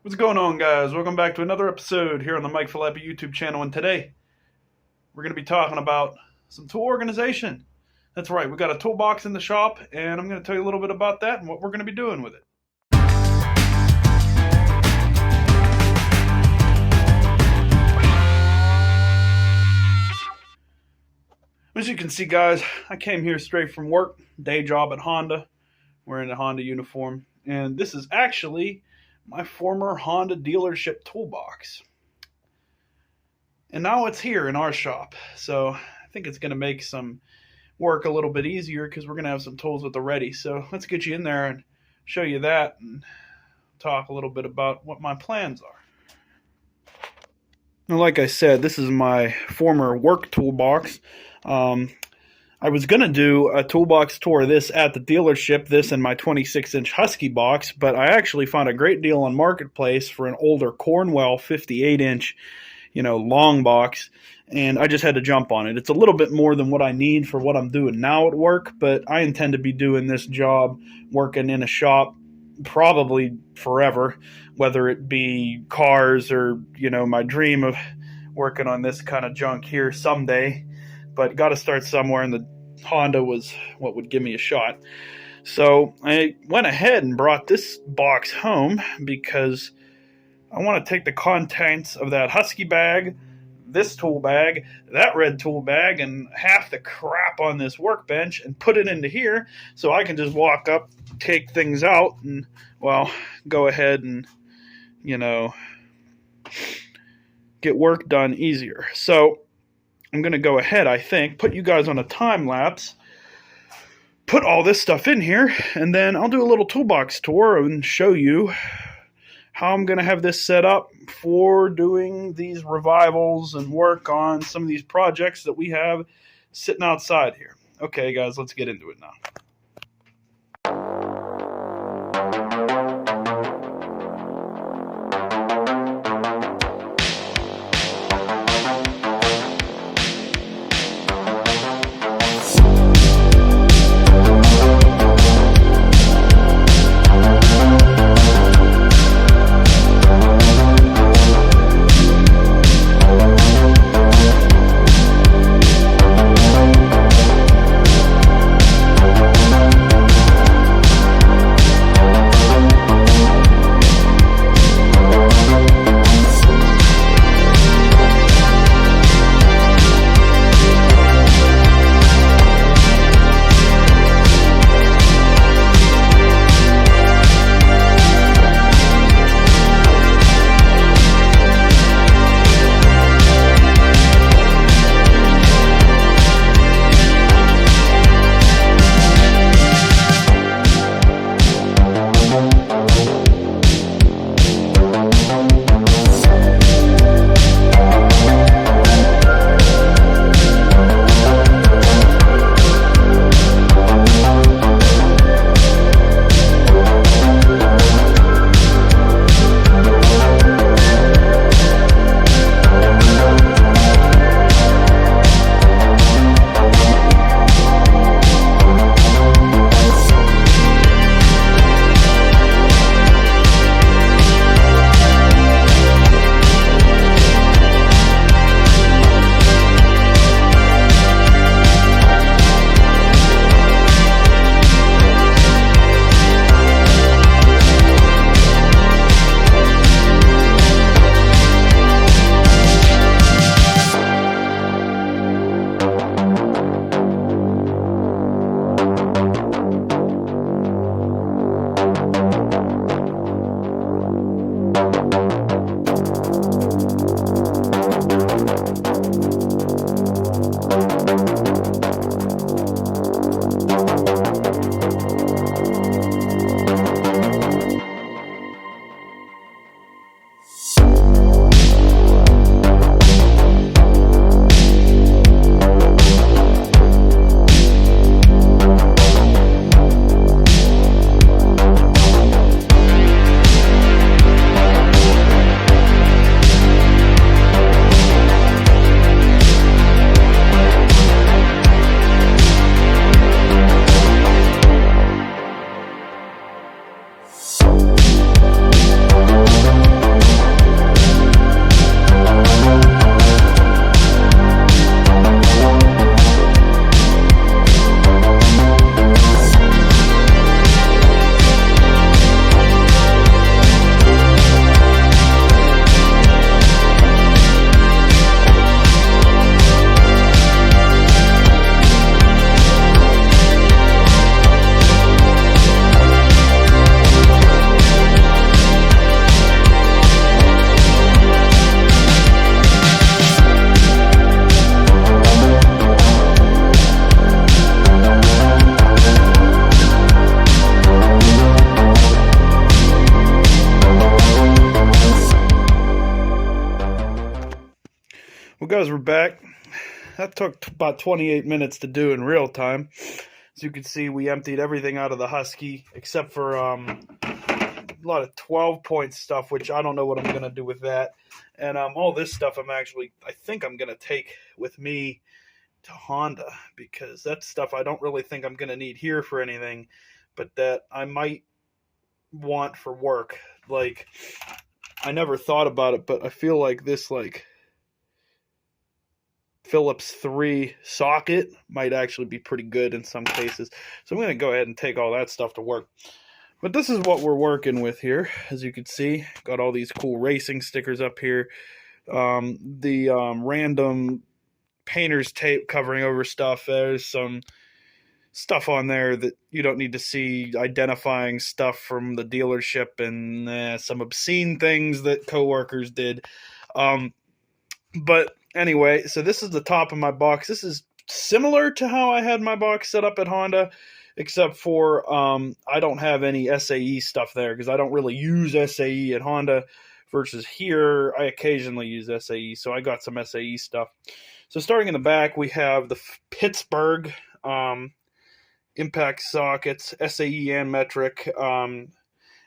What's going on, guys? Welcome back to another episode here on the Falappi YouTube channel, and today we're going to be talking about some tool organization. That's right, we got a toolbox in the shop, and I'm going to tell you a little bit about that and what we're going to be doing with it. As you can see, guys, I came here straight from work, day job at Honda, wearing a Honda uniform, and this is actually my former Honda dealership toolbox. And now it's here in our shop. So I think it's going to make some work a little bit easier because we're going to have some tools at the ready. So let's get you in there and show you that and talk a little bit about what my plans are. Now, like I said, this is my former work toolbox. I was going to do a toolbox tour of this at the dealership, this and my 26-inch Husky box, but I actually found a great deal on Marketplace for an older Cornwell 58-inch, long box, and I just had to jump on it. It's a little bit more than what I need for what I'm doing now at work, but I intend to be doing this job, working in a shop, probably forever, whether it be cars or, my dream of working on this kind of junk here someday. But got to start somewhere, and the Honda was what would give me a shot. So I went ahead and brought this box home because I want to take the contents of that Husky bag, this tool bag, that red tool bag, and half the crap on this workbench and put it into here so I can just walk up, take things out, and, well, go ahead and, get work done easier. So I'm going to go ahead, I think, put you guys on a time lapse, put all this stuff in here, and then I'll do a little toolbox tour and show you how I'm going to have this set up for doing these revivals and work on some of these projects that we have sitting outside here. Okay, guys, let's get into it now. guys, we're back. That took about 28 minutes to do in real time. As you can see, we emptied everything out of the Husky except for a lot of 12-point stuff, which I don't know what I'm going to do with that. And all this stuff I think I'm going to take with me to Honda, because that's stuff I don't really think I'm going to need here for anything, but that I might want for work. Like, I never thought about it, but I feel like this, like, Phillips 3 socket might actually be pretty good in some cases. So I'm going to go ahead and take all that stuff to work. But this is what we're working with here. As you can see, got all these cool racing stickers up here. Random painter's tape covering over stuff. There's some stuff on there that you don't need to see, identifying stuff from the dealership, and some obscene things that coworkers did. But anyway, so this is the top of my box. This is similar to how I had my box set up at Honda, except for I don't have any SAE stuff there because I don't really use SAE at Honda, versus here I occasionally use SAE, so I got some SAE stuff. So starting in the back, we have the Pittsburgh impact sockets, SAE and metric.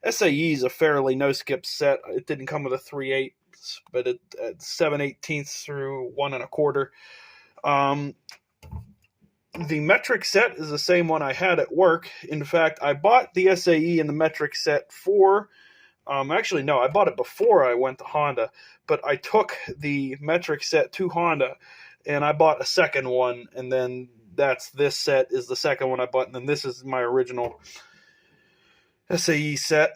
SAE is a fairly no-skip set. It didn't come with a 3/8, but it at 7/18 through 1 1/4. The metric set is the same one I had at work. In fact, I bought the SAE and the metric set for, actually no, I bought it before I went to Honda, but I took the metric set to Honda and I bought a second one, and then this set is the second one I bought, and then this is my original SAE set.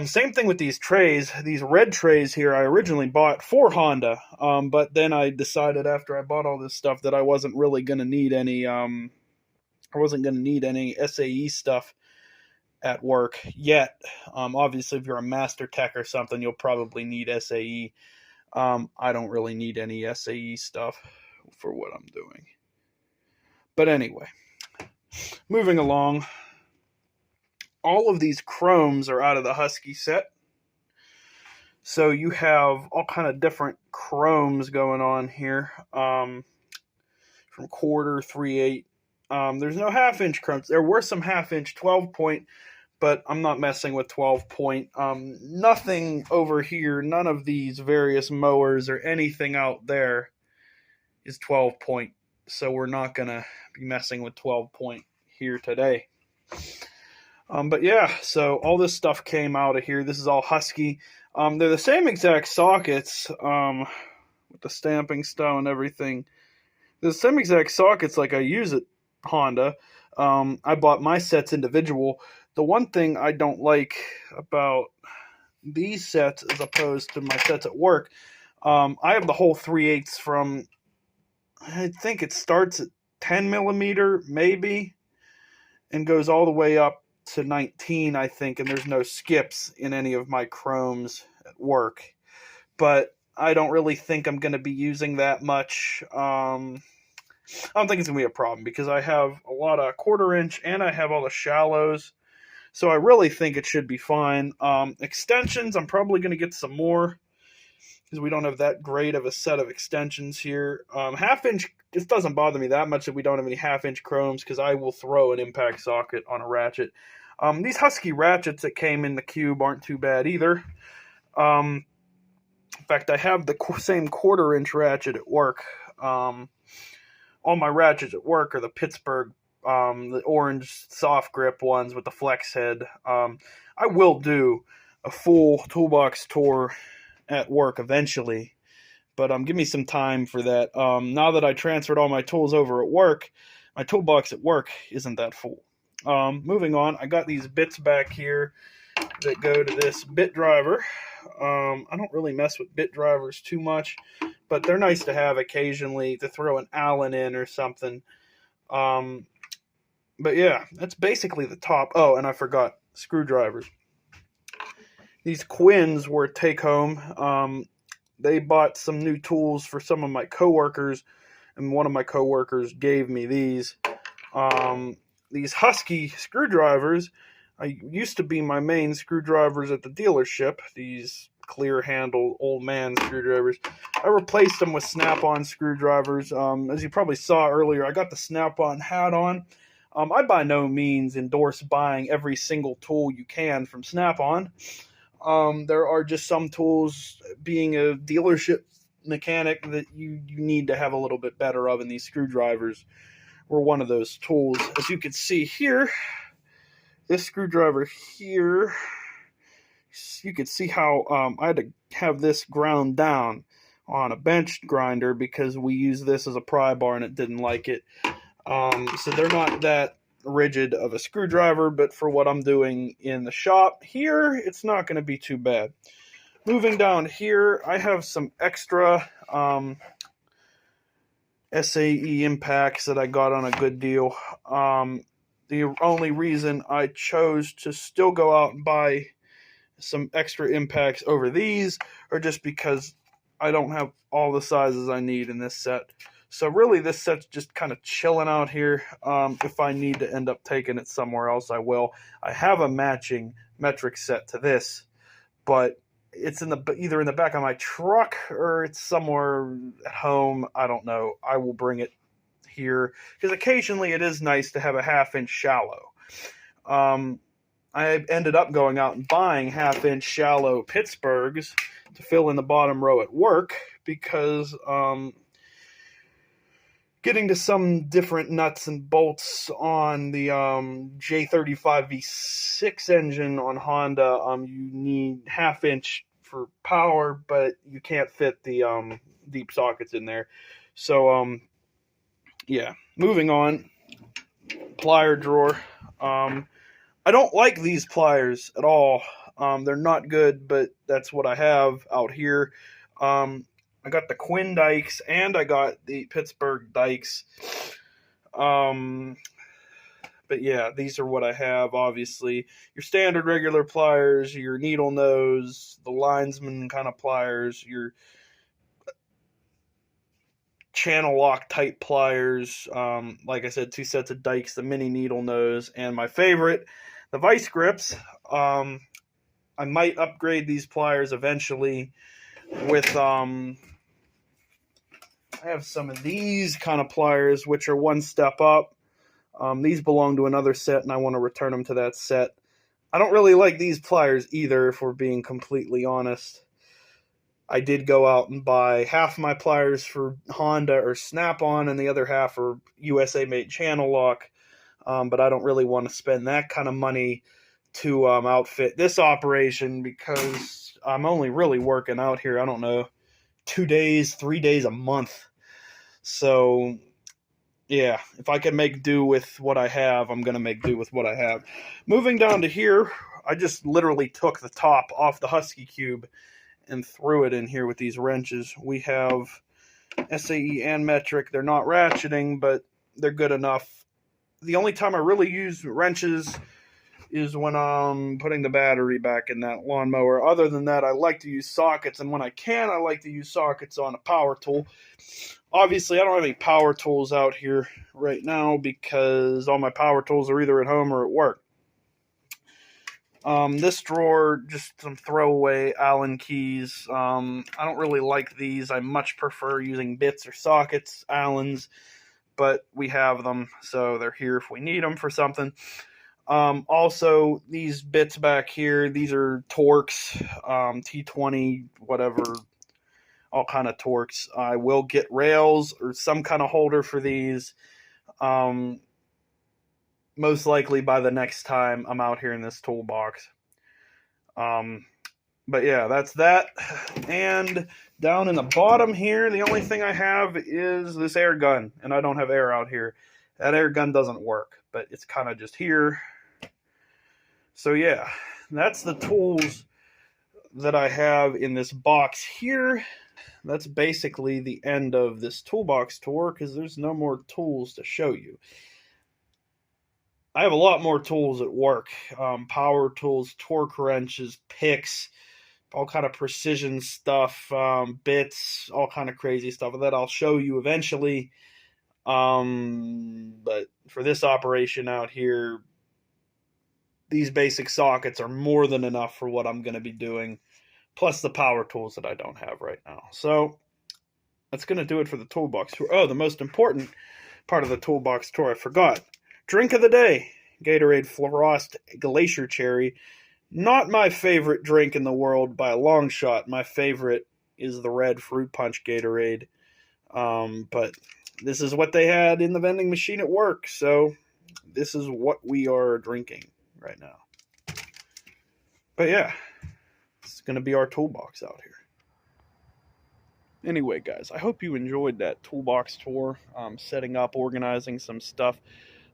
Same thing with these trays. These red trays here I originally bought for Honda, but then I decided after I bought all this stuff that I wasn't really going to need any SAE stuff at work yet. Obviously, if you're a master tech or something, you'll probably need SAE. I don't really need any SAE stuff for what I'm doing. But anyway, moving along. All of these chromes are out of the Husky set. So you have all kind of different chromes going on here. From 1/4, 3/8. There's no 1/2-inch chromes. There were some 1/2-inch 12-point, but I'm not messing with 12-point. Nothing over here, none of these various mowers or anything out there is 12-point. So we're not going to be messing with 12-point here today. But yeah, so all this stuff came out of here. This is all Husky. They're the same exact sockets, with the stamping style and everything. They're the same exact sockets like I use at Honda. I bought my sets individual. The one thing I don't like about these sets as opposed to my sets at work, I have the whole 3/8 from, I think it starts at 10 millimeter, maybe, and goes all the way up to 19, I think, and there's no skips in any of my chromes at work. But I don't really think I'm going to be using that much. I don't think it's going to be a problem because I have a lot of 1/4-inch and I have all the shallows. So I really think it should be fine. Extensions, I'm probably going to get some more because we don't have that great of a set of extensions here. 1/2-inch, it doesn't bother me that much if we don't have any 1/2-inch chromes because I will throw an impact socket on a ratchet. These Husky ratchets that came in the cube aren't too bad either. In fact, I have the same 1/4-inch ratchet at work. All my ratchets at work are the Pittsburgh, the orange soft grip ones with the flex head. I will do a full toolbox tour at work eventually, but give me some time for that. Now that I transferred all my tools over at work, my toolbox at work isn't that full. Moving on, I got these bits back here that go to this bit driver. I don't really mess with bit drivers too much, but they're nice to have occasionally to throw an Allen in or something. But yeah, that's basically the top. Oh, and I forgot screwdrivers. These Quins were a take home. They bought some new tools for some of my coworkers, and one of my coworkers gave me these. These Husky screwdrivers, I used to be my main screwdrivers at the dealership, these clear handle old man screwdrivers. I replaced them with snap-on screwdrivers. As you probably saw earlier, I got the snap-on hat on. I by no means endorse buying every single tool you can from Snap-on. There are just some tools, being a dealership mechanic, that you need to have a little bit better of, and these screwdrivers were one of those tools. As you can see here, this screwdriver here, you can see how I had to have this ground down on a bench grinder because we use this as a pry bar and it didn't like it. So they're not that rigid of a screwdriver, but for what I'm doing in the shop here, it's not going to be too bad. Moving down here, I have some extra SAE impacts that I got on a good deal. The only reason I chose to still go out and buy some extra impacts over these are just because I don't have all the sizes I need in this set. So really, this set's just kind of chilling out here. If I need to end up taking it somewhere else, I will. I have a matching metric set to this, but it's either in the back of my truck or it's somewhere at home. I don't know. I will bring it here because occasionally it is nice to have a 1/2 inch shallow. I ended up going out and buying 1/2 inch shallow Pittsburghs to fill in the bottom row at work because getting to some different nuts and bolts on the J35 V6 engine on Honda, you need 1/2 inch for power, but you can't fit the deep sockets in there. So, yeah, moving on. Plier drawer. I don't like these pliers at all. They're not good, but that's what I have out here. I got the Quinn dikes and I got the Pittsburgh dikes. But yeah, these are what I have, obviously. Your standard regular pliers, your needle nose, the linesman kind of pliers, your channel lock type pliers. Like I said, 2 sets of dikes, the mini needle nose, and my favorite, the vice grips. I might upgrade these pliers eventually with I have some of these kind of pliers, which are one step up. These belong to another set, and I want to return them to that set. I don't really like these pliers either, if we're being completely honest. I did go out and buy half my pliers for Honda or Snap-on, and the other half are USA-made channel lock. But I don't really want to spend that kind of money to outfit this operation because I'm only really working out here, I don't know, 2 days, 3 days a month. So, yeah, if I can make do with what I have, I'm going to make do with what I have. Moving down to here, I just literally took the top off the Husky Cube and threw it in here with these wrenches. We have SAE and metric. They're not ratcheting, but they're good enough. The only time I really use wrenches is when I'm putting the battery back in that lawnmower. Other than that, I like to use sockets, and when I can, I like to use sockets on a power tool. Obviously, I don't have any power tools out here right now because all my power tools are either at home or at work. This drawer, just some throwaway Allen keys. I don't really like these. I much prefer using bits or sockets, Allens, but we have them, so they're here if we need them for something. Also, these bits back here, these are Torx, T20, whatever, all kind of Torx. I will get rails or some kind of holder for these, most likely by the next time I'm out here in this toolbox. But yeah, that's that. And down in the bottom here, the only thing I have is this air gun, and I don't have air out here. That air gun doesn't work, but it's kind of just here. So yeah, that's the tools that I have in this box here. That's basically the end of this toolbox tour because there's no more tools to show you. I have a lot more tools at work. Power tools, torque wrenches, picks, all kind of precision stuff, bits, all kind of crazy stuff that I'll show you eventually. But for this operation out here, these basic sockets are more than enough for what I'm going to be doing, plus the power tools that I don't have right now. So that's going to do it for the toolbox tour. Oh, the most important part of the toolbox tour I forgot. Drink of the day, Gatorade Frost Glacier Cherry. Not my favorite drink in the world by a long shot. My favorite is the red fruit punch Gatorade. But this is what they had in the vending machine at work, so this is what we are drinking right now. But yeah, it's going to be our toolbox out here. Anyway, guys, I hope you enjoyed that toolbox tour, setting up, organizing some stuff.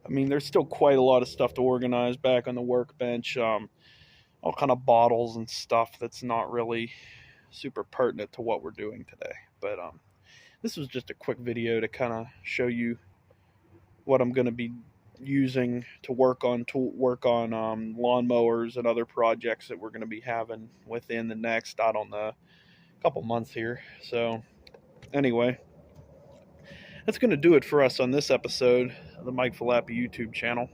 I mean, there's still quite a lot of stuff to organize back on the workbench. All kind of bottles and stuff that's not really super pertinent to what we're doing today. But this was just a quick video to kind of show you what I'm going to be using to work on lawnmowers and other projects that we're going to be having within the next, I don't know, couple months here. So anyway, that's going to do it for us on this episode of the Mike Falappi YouTube channel.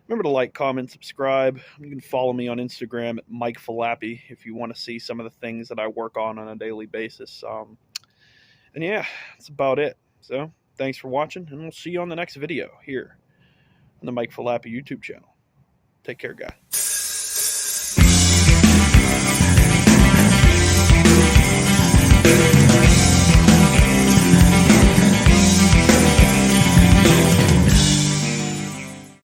Remember to like, comment, subscribe. You can follow me on Instagram at Mike Falappi if you want to see some of the things that I work on a daily basis. And yeah, that's about it. So thanks for watching, and we'll see you on the next video here on the Mike Falappi YouTube channel. Take care, guys.